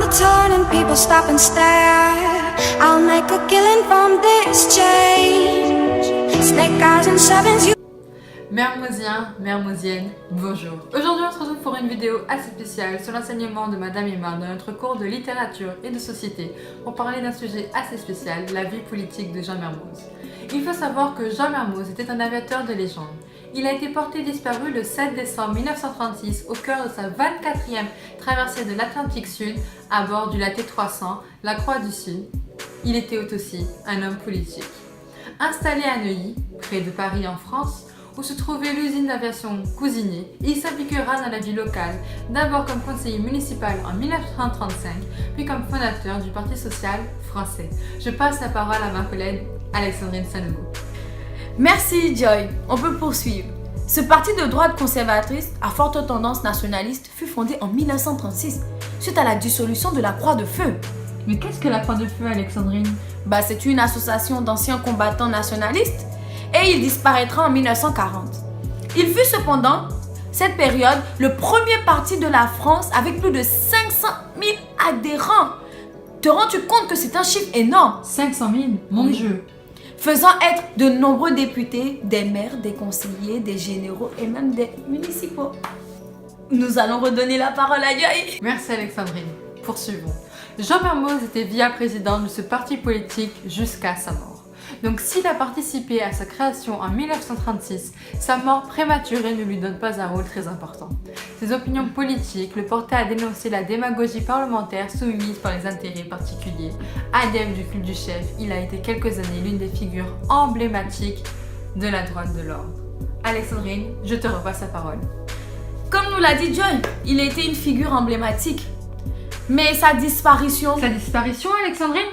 I'll turn and people stop and stare. I'll make a killing from this change. Snake eyes and sevens, you. Mermosiens, Mermosiennes, bonjour. Aujourd'hui on se retrouve pour une vidéo assez spéciale sur l'enseignement de Madame Iman dans notre cours de littérature et de société pour parler d'un sujet assez spécial, la vie politique de Jean Mermoz. Il faut savoir que Jean Mermoz était un aviateur de légende. Il a été porté disparu le 7 décembre 1936 au cœur de sa 24e traversée de l'Atlantique Sud à bord du LAT-300, la Croix du Sud. Il était aussi un homme politique. Installé à Neuilly, près de Paris en France, où se trouvait l'usine d'aviation Cousinet, il s'impliquera dans la vie locale, d'abord comme conseiller municipal en 1935, puis comme fondateur du Parti social français. Je passe la parole à ma collègue Alexandrine Sanogo. Merci Joy, on peut poursuivre. Ce parti de droite conservatrice à forte tendance nationaliste fut fondé en 1936, suite à la dissolution de la Croix de Feu. Mais qu'est-ce que la Croix de Feu, Alexandrine? C'est une association d'anciens combattants nationalistes et il disparaîtra en 1940. Il fut cependant, cette période, le premier parti de la France avec plus de 500 000 adhérents. Te rends-tu compte que c'est un chiffre énorme? 500 000, mon Dieu! Faisant être de nombreux députés, des maires, des conseillers, des généraux et même des municipaux. Nous allons redonner la parole à Joy. Merci Alexandrine. Poursuivons. Jean Mermoz était vice-président de ce parti politique jusqu'à sa mort. Donc s'il a participé à sa création en 1936, sa mort prématurée ne lui donne pas un rôle très important. Ses opinions politiques le portaient à dénoncer la démagogie parlementaire soumise par les intérêts particuliers. Adepte du culte du chef, il a été quelques années l'une des figures emblématiques de la droite de l'ordre. Alexandrine, je te repasse la parole. Comme nous l'a dit Joy, il a été une figure emblématique. Mais sa disparition... Sa disparition, Alexandrine?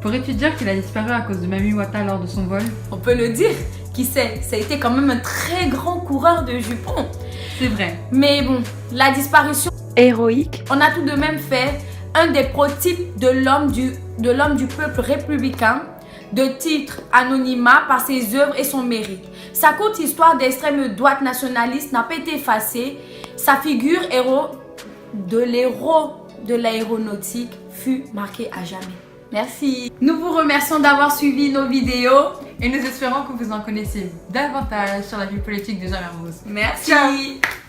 Pourrais-tu dire qu'il a disparu à cause de Mami Wata lors de son vol? On peut le dire. Qui sait, ça a été quand même un très grand coureur de jupons. C'est vrai. Mais bon, la disparition héroïque, on a tout de même fait un des prototypes de l'homme du peuple républicain, de titre anonymat par ses œuvres et son mérite. Sa courte histoire d'extrême droite nationaliste n'a pas été effacée. Sa figure héros de l'aéronautique fut marquée à jamais. Merci. Nous vous remercions d'avoir suivi nos vidéos et nous espérons que vous en connaissez davantage sur la vie politique de Jean Mermoz. Merci. Ciao.